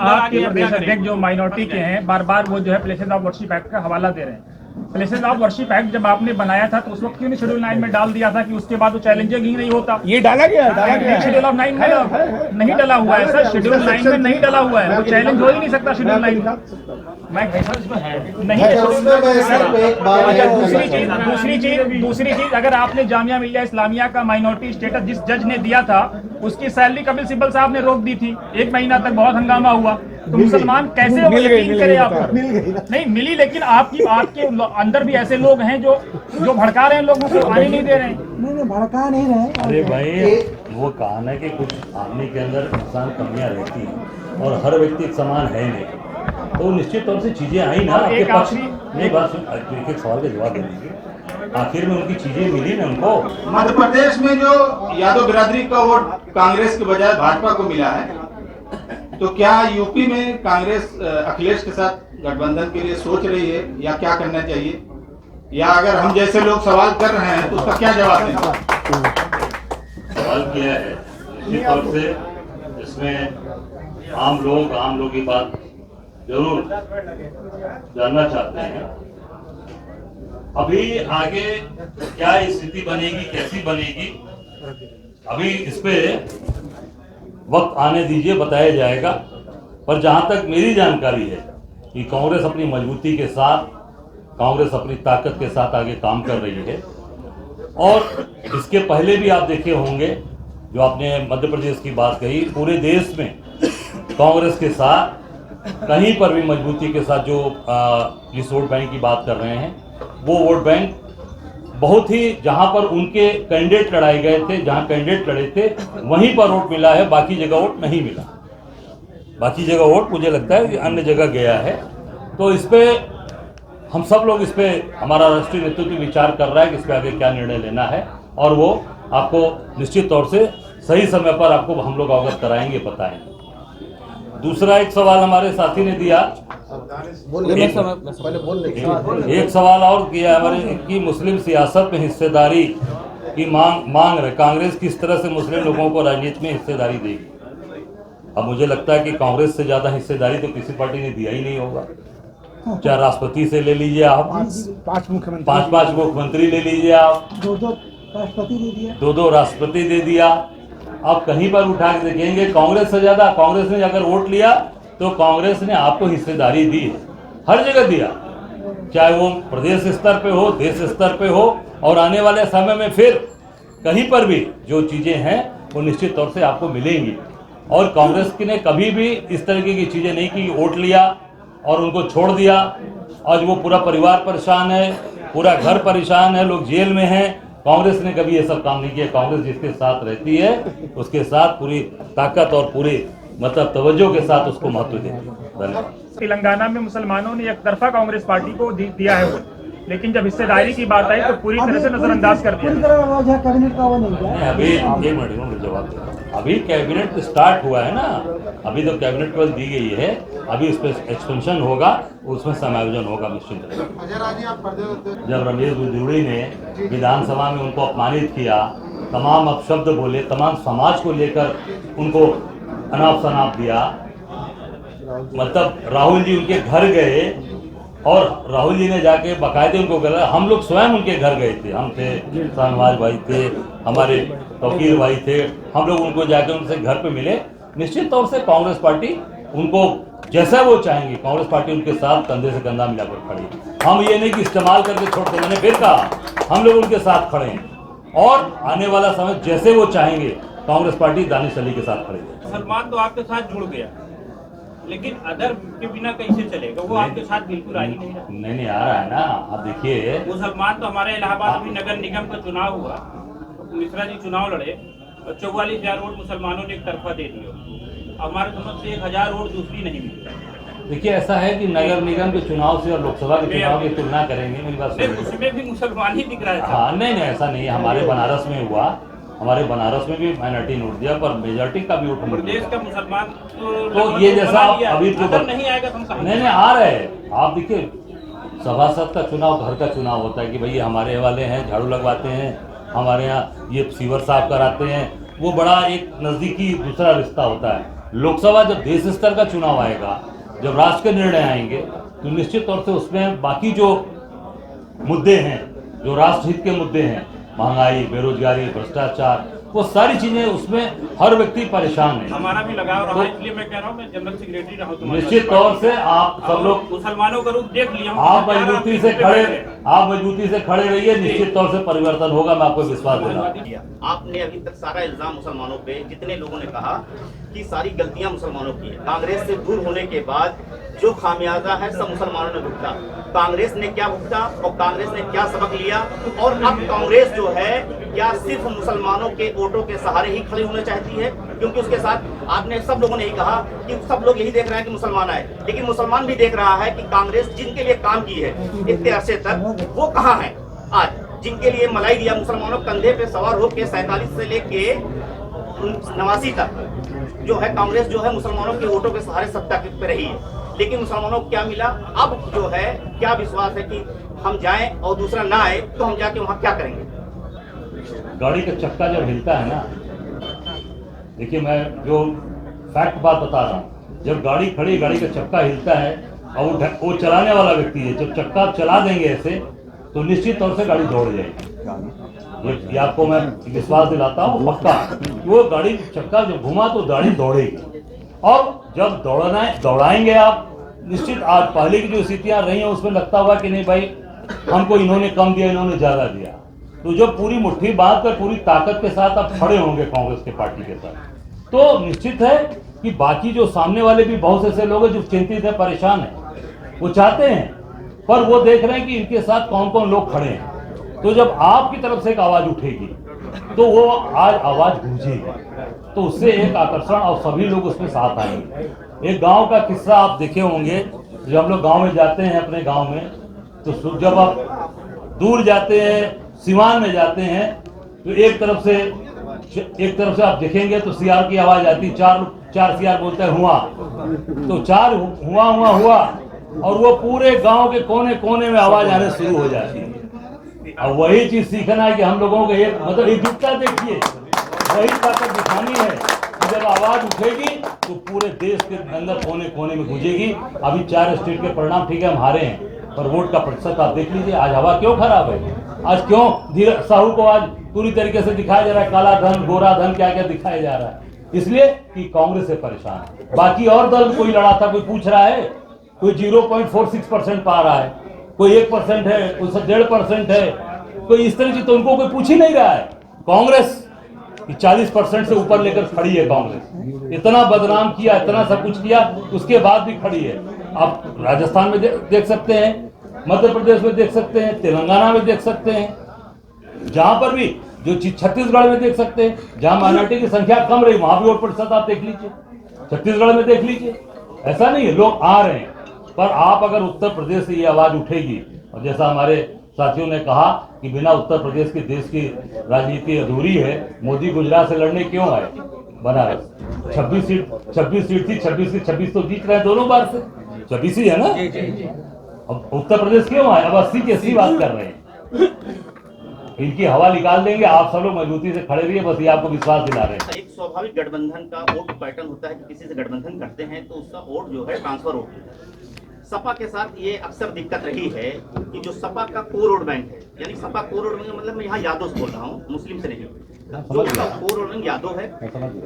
आपके प्रदेश अध्यक्ष जो माइनॉरिटी के हैं बार बार वो जो है प्लेसेस ऑफ वर्शिप एक्ट का हवाला दे रहे हैं। प्लेसेस ऑफ वर्शिप एक्ट जब आपने बनाया था तो उस वक्त क्यों नहीं शेड्यूल 9 में डाल दिया था कि उसके बाद वो चैलेंजिंग ही नहीं होता? ये डाला गया शेड्यूल ऑफ 9 में नहीं डाला हुआ है सर, शेड्यूल 9 में नहीं डाला हुआ है, वो चैलेंज हो ही नहीं सकता शेड्यूल 9 का। मैं नहीं दूसरी चीज अगर आपने जामिया मिलिया इस्लामिया का माइनॉरिटी स्टेटस जिस जज ने दिया था उसकी सैलरी कपिल सिब्बल साहब ने रोक दी थी, 1 महीना तक बहुत हंगामा हुआ, तो मुसलमान कैसे यकीन करे आप? नहीं मिली, लेकिन आपके अंदर भी ऐसे लोग हैं जो भड़का रहे हैं लोगों को, आने नहीं दे रहे हैं। नहीं भड़का नहीं रहे। अरे भाई वो कहा ना कि कुछ आदमी के अंदर इंसान कमियां रहती हैं और हर व्यक्ति एक समान है नहीं, तो निश्चित तौर से चीजें आई ना आपके पास। नहीं बात सुन, एक सवाल का जवाब दे दीजिए, आखिर में उनकी चीजें मिली ना उनको। मध्य प्रदेश में जो यादव बिरादरी का वोट कांग्रेस के बजाय भाजपा को मिला है, तो क्या यूपी में कांग्रेस अखिलेश के साथ गठबंधन के लिए सोच रही है या क्या करना चाहिए, या अगर हम जैसे लोग सवाल कर रहे हैं तो उसका क्या जवाब देंगे? सवाल किया है निश्चित तौर से, इसमें आम लोग की बात जरूर जानना चाहते हैं। अभी आगे क्या स्थिति बनेगी, कैसी बनेगी, अभी इस पे वक्त आने दीजिए, बताया जाएगा। पर जहां तक मेरी जानकारी है कि कांग्रेस अपनी मजबूती के साथ, कांग्रेस अपनी ताकत के साथ आगे काम कर रही है। और इसके पहले भी आप देखे होंगे, जो आपने मध्य प्रदेश की बात कही, पूरे देश में कांग्रेस के साथ कहीं पर भी मजबूती के साथ जो जिस वोट बैंक की बात कर रहे हैं, वो वोट बैंक बहुत ही, जहां पर उनके कैंडिडेट लड़ाए गए थे, जहां कैंडिडेट लड़े थे वहीं पर वोट मिला है, बाकी जगह वोट नहीं मिला। बाकी जगह वोट मुझे लगता है कि अन्य जगह गया है। तो इस पे हम सब लोग, इस पे हमारा राष्ट्रीय नेतृत्व विचार कर रहा है कि इस पे आगे क्या निर्णय लेना है, और वो आपको निश्चित तौर से सही समय पर आपको हम लोग अवगत कराएंगे, बताएंगे। दूसरा एक सवाल हमारे साथी ने दिया, एक सवाल और किया हमारे कि मुस्लिम सियासत में हिस्सेदारी की मांग रहे, कांग्रेस किस तरह से मुस्लिम लोगों को राजनीति में हिस्सेदारी देगी। अब मुझे लगता है कि कांग्रेस से ज्यादा हिस्सेदारी तो किसी पार्टी ने दिया ही नहीं होगा। चाहे राष्ट्रपति से ले लीजिए आप, पांच मुख्यमंत्री ले लीजिए आप, दो राष्ट्रपति दे दिया। आप कहीं पर उठा के देखेंगे कांग्रेस से ज्यादा, कांग्रेस ने अगर वोट लिया तो कांग्रेस ने आपको हिस्सेदारी दी है, हर जगह दिया, चाहे वो प्रदेश स्तर पे हो, देश स्तर पे हो, और आने वाले समय में फिर कहीं पर भी जो चीजें हैं वो निश्चित तौर से आपको मिलेंगी। और कांग्रेस ने कभी भी इस तरीके की चीजें नहीं की, वोट लिया और उनको छोड़ दिया। आज वो पूरा परिवार परेशान है, पूरा घर परेशान है, लोग जेल में हैं। कांग्रेस ने कभी ये सब काम नहीं किया। कांग्रेस जिसके साथ रहती है उसके साथ पूरी ताकत और पूरी मतलब तवज्जो के साथ उसको महत्व देती है। धन्यवाद। तेलंगाना में मुसलमानों ने एक तरफा कांग्रेस पार्टी को दिया है वोट, लेकिन जब हिस्सेदारी की बात आई तो पूरी तरह से नजरअंदाज कर दिया। अभी एक मिनट जवाब दे, अभी कैबिनेट स्टार्ट हुआ है ना, अभी तो कैबिनेट को दी गई है, अभी उस पर एक्सपेंशन होगा, उसमें समायोजन होगा निश्चित। जब रमेश बुजुर्गी ने विधानसभा में उनको अपमानित किया, तमाम अपशब्द बोले, तमाम समाज को लेकर उनको अनाप शनाप दिया, मतलब राहुल जी उनके घर गए और राहुल जी ने जाके बाकायदे उनको कहा, हम लोग स्वयं उनके घर गए थे, हम थे, शाहनवाज भाई थे, हमारे तौकीर भाई थे, हम लोग उनको जाके उनसे घर पे मिले। निश्चित तौर से कांग्रेस पार्टी उनको जैसा वो चाहेंगे, कांग्रेस पार्टी उनके साथ कंधे से कंधा मिलाकर खड़ी। हम ये नहीं कि इस्तेमाल करके छोड़ते, मैंने फिर कहा हम लोग उनके साथ खड़े हैं और आने वाला समय जैसे वो चाहेंगे कांग्रेस पार्टी दानिश अली के साथ खड़ी है। सलमान तो आपके साथ जुड़ गया, लेकिन अदर के बिना कैसे चलेगा? वो आपके साथ बिल्कुल आ ही नहीं रहा। नहीं आ रहा है ना। आप देखिए, वो सलमान तो हमारे इलाहाबाद में नगर निगम का चुनाव हुआ, मिश्रा जी चुनाव लड़े और 44,000 वोट मुसलमानों ने एक तरफा दे दिए। हमारे समझ से 1,000 वोट दूसरी नहीं मिली। देखिए ऐसा है कि नगर निगम के चुनाव से और लोकसभा के चुनाव की तुलना करेंगे, मेरी बात सुनिए। उसमें भी मुसलमान ही दिख रहा है। हाँ नहीं ऐसा नहीं है। हमारे बनारस में हुआ, हमारे बनारस में भी माइनॉरिटी वोट दिया, पर मेजोरिटी का भी वोट प्रदेश का मुसलमान तो ये जैसा अभी तो नहीं आएगा। नहीं आ रहे हैं। आप देखिए सभासद का चुनाव घर का चुनाव होता है कि भाई हमारे वाले हैं, झाड़ू लगवाते हैं, हमारे यहाँ ये सीवर साफ कराते हैं, वो बड़ा एक नज़दीकी दूसरा रिश्ता होता है। लोकसभा जब देश स्तर का चुनाव आएगा, जब राष्ट्र के निर्णय आएंगे, तो निश्चित तौर से उसमें बाकी जो मुद्दे हैं, जो राष्ट्र हित के मुद्दे हैं, महंगाई, बेरोजगारी, भ्रष्टाचार, वो सारी चीजें, उसमें हर व्यक्ति परेशान है। हमारा भी लगाव रहा, इसलिए मैं कह रहा हूँ, मैं जनरल सेक्रेटरी रहा हूँ। निश्चित तौर से आप सब लोग मुसलमानों का रूप देख लिया, आप मजबूती से खड़े रहिए, निश्चित तौर से परिवर्तन होगा, मैं आपको विश्वास दे रहा हूं। आपने अभी तक सारा इल्जाम मुसलमानों पे, जितने लोगों ने कहा कि सारी गलतियां मुसलमानों की है। कांग्रेस से दूर होने के बाद जो खामियाजा है सब मुसलमानों ने भुगता। कांग्रेस ने क्या भुगता और कांग्रेस ने क्या सबक लिया, और अब कांग्रेस जो है क्या सिर्फ मुसलमानों के वोटों के सहारे ही खड़ी होना चाहती है? क्योंकि उसके साथ आपने सब लोगों ने ही कहा कि सब लोग यही देख रहे हैं कि मुसलमान आए, लेकिन मुसलमान भी देख रहा है कि कांग्रेस जिनके लिए काम की है इतने अरसे तक, वो कहाँ है आज? जिनके लिए मलाई दिया, मुसलमानों कंधे पे सवार होकर 47 से लेके 89 तक जो है कांग्रेस जो है मुसलमानों के वोटों के सहारे सत्ता पे रही है, लेकिन मुसलमानों को क्या मिला? अब जो है क्या विश्वास है कि हम जाएं और दूसरा ना आए तो हम जाके वहां क्या करेंगे? गाड़ी का चक्का जब हिलता है ना, देखिए मैं जो फैक्ट बात बता रहा हूँ, जब गाड़ी खड़ी, गाड़ी का चक्का हिलता है और वो चलाने वाला व्यक्ति है, जब चक्का चला देंगे ऐसे, तो निश्चित तौर से गाड़ी दौड़ जाएगी। ये आपको मैं विश्वास दिलाता हूँ पक्का। वो गाड़ी चक्का जब घुमा तो गाड़ी दौड़ेगी, और जब दौड़ाएंगे आप, निश्चित आज पहले की जो स्थितियां रही हैं उसमें लगता होगा कि नहीं भाई हमको इन्होंने कम दिया, इन्होंने ज्यादा दिया। तो जब पूरी मुट्ठी बांध कर पूरी ताकत के साथ आप खड़े होंगे कांग्रेस के पार्टी के साथ, तो निश्चित है कि बाकी जो सामने वाले भी बहुत ऐसे लोग हैं जो चिंतित है, परेशान है, वो चाहते हैं, पर वो देख रहे हैं कि इनके साथ कौन कौन लोग खड़े हैं। तो जब आपकी तरफ से एक आवाज उठेगी तो वो आज आवाज गूंजेगी, तो उससे एक आकर्षण और सभी लोग उसमें साथ आएंगे। एक गांव का किस्सा आप देखे होंगे, जब हम लोग गांव में जाते हैं अपने गांव में, तो जब आप दूर जाते हैं, सीवान में जाते हैं, तो एक तरफ से आप देखेंगे तो सियार की आवाज आती, चार सियार बोलते हैं हुआ, तो चार हुआ, और वो पूरे गांव के कोने कोने में आवाज आने शुरू हो जाती है। अब वही चीज सीखना है कि हम लोगों को एक मतलब एकजुटता देखिए, वही ताकत दिखानी है कि जब आवाज उठेगी तो पूरे देश के अंदर कोने कोने में गूंजेगी। अभी 4 स्टेट के परिणाम ठीक है हम हारे हैं, पर वोट का प्रतिशत आप देख लीजिए, आज हवा क्यों खराब है? आज क्यों धीरज साहू को आज पूरी तरीके से दिखाया जा रहा है, काला धन, गोरा धन, क्या क्या दिखाया जा रहा है? इसलिए कि कांग्रेस से परेशान है। बाकी और दल कोई लड़ा था, कोई पूछ रहा है, कोई 0.46% पा रहा है, कोई 1% है, कोई 1.5% है, कोई इस तरह की, तो उनको कोई पूछ ही नहीं रहा है। कांग्रेस 40% से ऊपर लेकर खड़ी है। कांग्रेस इतना बदनाम किया, इतना सब कुछ किया, उसके बाद भी खड़ी है। आप राजस्थान में देख सकते हैं, मध्य प्रदेश में देख सकते हैं, तेलंगाना में देख सकते हैं, जहां पर भी, जो छत्तीसगढ़ में देख सकते हैं, जहां माइनॉरिटी की संख्या कम रही वहां भी वोट प्रतिशत आप देख लीजिए, छत्तीसगढ़ में देख लीजिए। ऐसा नहीं है, लोग आ रहे हैं, पर आप अगर उत्तर प्रदेश से ये आवाज उठेगी, और जैसा हमारे साथियों ने कहा कि बिना उत्तर प्रदेश की देश की राजनीति अधूरी है, मोदी गुजरात से लड़ने क्यों आए? बनारस 26 सीट थी, 26 की 26 तो जीत रहे हैं दोनों बार से, 26 ही है ना। अब उत्तर प्रदेश क्यों आए? अब 80 की 80 बात कर रहे हैं। इनकी हवा निकाल देंगे, आप सब लोग मजबूती से खड़े रहिए, बस ये आपको विश्वास दिला रहे हैं। एक स्वाभाविक गठबंधन का वोट पैटर्न होता है कि किसी से गठबंधन करते हैं तो उसका वोट जो है ट्रांसफर होता है। सपा के साथ ये अक्सर दिक्कत रही है कि जो सपा का कोर वोट बैंक है, यानी सपा कोर वोट बैंक, मतलब मैं यहाँ यादव से बोल रहा हूँ, मुस्लिम से नहीं, जो उसका कोर वोट बैंक यादव है,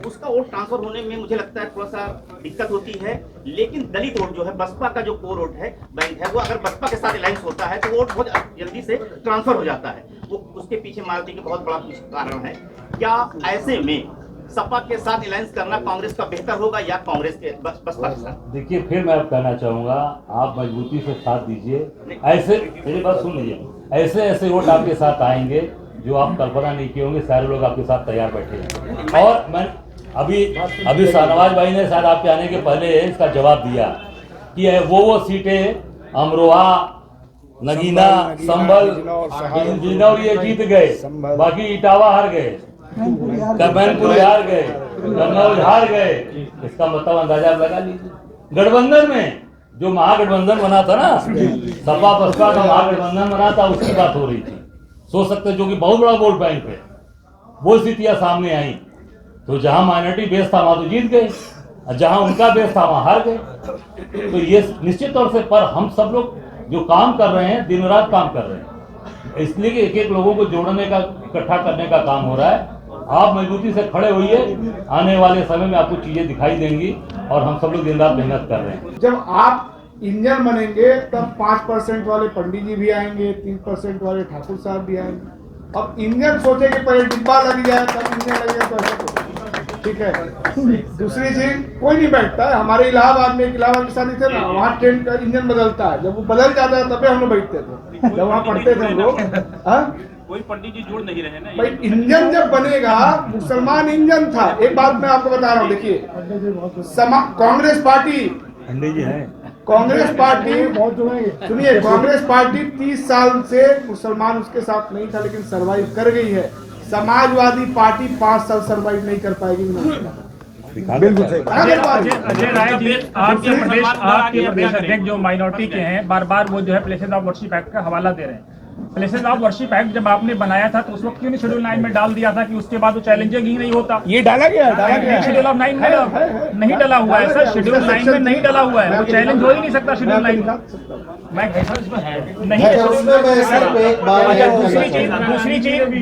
उसका वोट ट्रांसफर होने में मुझे लगता है थोड़ा सा दिक्कत होती है। लेकिन दलित वोट जो है, बसपा का जो कोर वोट है बैंक है, वो अगर बसपा के साथ अलायंस होता है तो वोट बहुत जल्दी से ट्रांसफर हो जाता है। वो उसके पीछे मालती का बहुत बड़ा कारण है। क्या ऐसे में सपा के साथ अलायंस करना कांग्रेस का बेहतर होगा या कांग्रेस के बसपा के साथ? देखिए, फिर मैं कहना चाहूंगा, आप मजबूती से साथ दीजिए। ऐसे, मेरी बात सुन लीजिए, ऐसे ऐसे वोट आपके साथ आएंगे जो आप कल्पना नहीं किए होंगे, सारे लोग आपके साथ तैयार बैठे हैं। और मैं अभी शाहनवाज भाई ने शायद आपके आने के पहले इसका जवाब दिया कि वो सीटें अमरोहा, नगीना, संभल, जिनौर ये जीत गए, बाकी इटावा हार गए, मैनपुरी हार गए, कन्नौज हार गए। इसका मतलब अंदाजा लगा लीजिए। गठबंधन में जो महागठबंधन बना था ना, सपा बसपा का महागठबंधन बना था, उसकी बात हो रही थी। सोच सकते हैं, जो कि बहुत बड़ा वोट बैंक है, वो स्थितियां सामने आई, तो जहां माइनॉरिटी बेस था वहां तो जीत गए, जहां उनका बेस था वहां हार गए। तो ये निश्चित तौर से, पर हम सब लोग जो काम कर रहे हैं दिन रात काम कर रहे हैं, इसलिए कि एक एक लोगों को जोड़ने का, इकट्ठा करने का काम हो रहा है। आप मजबूती से खड़े होइए, आने वाले समय में आपको चीजें दिखाई देंगी और हम सब लोग दिन रात मेहनत कर रहे हैं। जब आप इंजन बनेंगे तब 5% वाले पंडित जी भी आएंगे, 3% वाले ठाकुर साहब भी आएंगे। अब इंजन सोचे कि पहले डिब्बा लग जाए तब इंजन लगेगा, तो ऐसा तो ठीक है। दूसरी चीज, कोई नहीं बैठता है। हमारे इलाहाबाद में, इलाहाबाद के साथ थे ना, वहाँ ट्रेन का इंजन बदलता है, जब वो बदल जाता है तभी हम लोग बैठते थे, जब वहाँ पढ़ते थे हम लोग। कोई पंडित जी जोड़ नहीं रहे ना। भाई इंजन जब बनेगा, मुसलमान इंजन था। एक बात मैं आपको बता रहा हूँ, देखिए कांग्रेस पार्टी सुनिए, कांग्रेस पार्टी 30 साल से मुसलमान उसके साथ नहीं था, लेकिन सरवाइव कर गई है। समाजवादी पार्टी 5 साल सरवाइव नहीं कर पाएगी। बिल्कुल सही। अजय राय जी, आपके प्रदेश अध्यक्ष जो माइनॉरिटी के हैं, बार बार वो जो है प्लेसेस ऑफ वर्शिप एक्ट का हवाला दे रहे हैं। प्लेसेस ऑफ वर्शिप एक्ट जब आपने बनाया था तो उस वक्त क्यों नहीं शेड्यूल 9 में डाल दिया था कि उसके बाद वो चैलेंजिंग ही नहीं होता? ये डाला गया शेड्यूल ऑफ 9 में नहीं डाला हुआ है सर, शेड्यूल 9 में नहीं डाला हुआ है, वो चैलेंज हो ही नहीं सकता शेड्यूल 9 में। मैं नहीं।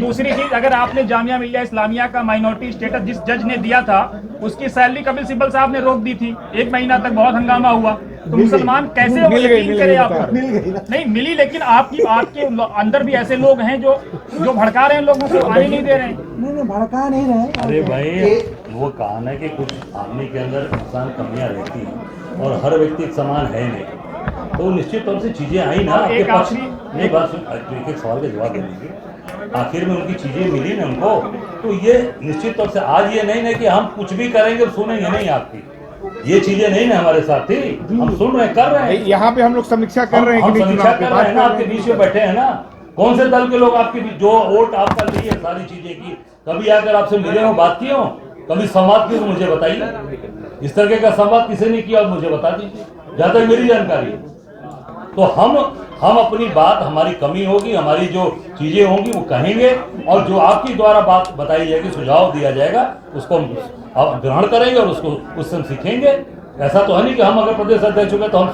दूसरी चीज, अगर आपने जामिया मिलिया इस्लामिया का माइनॉरिटी स्टेटस जिस जज ने दिया था, उसकी सैलरी कपिल सिब्बल साहब ने रोक दी थी। 1 महीना तक बहुत हंगामा हुआ, तो मुसलमान कैसे यकीन करे आप पर? नहीं मिली, लेकिन आपके अंदर भी ऐसे लोग हैं जो भड़का रहे हैं, लोगों को आने नहीं दे रहे हैं। नहीं भड़का नहीं रहे। अरे भाई, वो कहा है कि कुछ आदमी के अंदर इंसान कमियां रहती हैं और हर व्यक्ति एक समान है नहीं, तो निश्चित तौर से चीजें आई ना आपके पास। एक बात सुन, एक सवाल का जवाब दे दीजिए। आखिर में उनकी चीजें मिली ना उनको, तो ये निश्चित तौर से आज ये नहीं ना कि हम कुछ भी करेंगे सुनेंगे नहीं आपकी, ये चीजें नहीं ना हमारे साथ थी, हम सुन रहे कर रहे हैं। यहाँ पे हम लोग समीक्षा कर रहे हैं, हम समीक्षा कर रहे हैं ना, आपके बीच में बैठे हैं ना। कौन से दल के लोग आपके बीच, जो वोट आपका लिए सारी चीजें की, कभी आकर आपसे मिले हो, बात किए हो, कभी संवाद किए, मुझे बताइए। इस तरह का संवाद किसी ने किया और मुझे बता दीजिए, जहां तक मेरी जानकारी है। तो हम अपनी बात, हमारी कमी होगी, हमारी जो चीजें होंगी वो कहेंगे, और जो आपकी द्वारा बात बताई जाएगी, सुझाव दिया जाएगा, उसको हम ग्रहण करेंगे और उससे हम सीखेंगे। ऐसा तो है नहीं कि हम अगर प्रदेश अध्यक्ष हो गए तो हम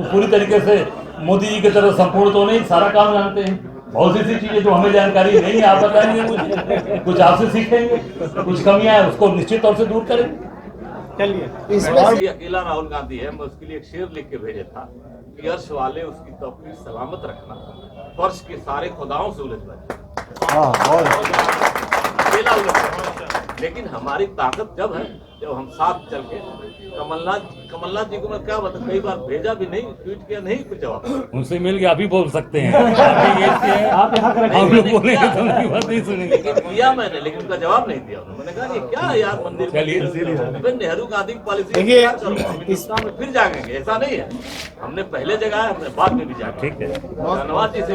पूरी तरीके से मोदी जी की तरह संपूर्ण तो नहीं सारा काम जानते हैं। बहुत सी चीजें जो हमें जानकारी नहीं है आप बताएंगे, मुझे कुछ आपसे सीखेंगे, कुछ कमियां है उसको निश्चित तौर से दूर करेंगे। चलिए, अकेला राहुल गांधी है, मैं उसके लिए एक शेर लिख के भेजा था कि अर्श वाले उसकी तौफीक सलामत रखना, फर्श के सारे खुदाओं से उलझ बचे। अकेला उलझ, लेकिन हमारी ताकत जब है जब हम साथ चल के, कमलनाथ जी को मैं क्या बता, कई बार भेजा भी नहीं, ट्वीट किया नहीं, कुछ जवाब। उनसे मिल के आप ही बोल सकते हैं। आप हम लोग बोलेंगे तो उनकी बात नहीं सुनेंगे। लेकिन किया मैंने, लेकिन उनका जवाब नहीं दिया। मैंने कहा ये क्या है यार, मंदिर नेहरू गांधी की पॉलिसी हिंदुस्तान में फिर जागेंगे, ऐसा नहीं है। हमने पहले जगह हमने बाद में भी जागा। ठीक है, धन्यवाद जी से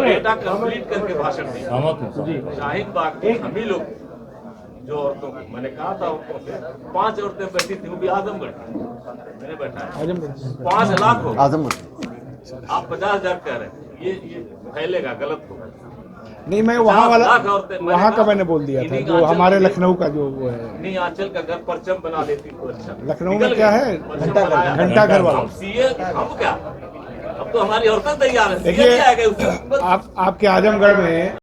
डेटा कंप्लीट करके भाषण दिया। शाहीन बाग में हम ही लोग जो औरतों को, मैंने कहा था औरतों से, 5 औरतें बैठी थी, वो भी आजमगढ़ मैंने बैठाया, 5 लाख हो आजमगढ़। आप 50,000 कह रहे हैं, ये फैलेगा, गलत होगा। नहीं, मैं वहाँ का मैंने बोल दिया था, जो हमारे लखनऊ का जो वो है। नहीं, आंचल का घर परचम बना देती तो अच्छा। लखनऊ में क्या है, घंटा घर वाला। हम सीए, हम क्या, अब तो हमारी औरतें तैयार है। देखिए, आपके आजमगढ़ में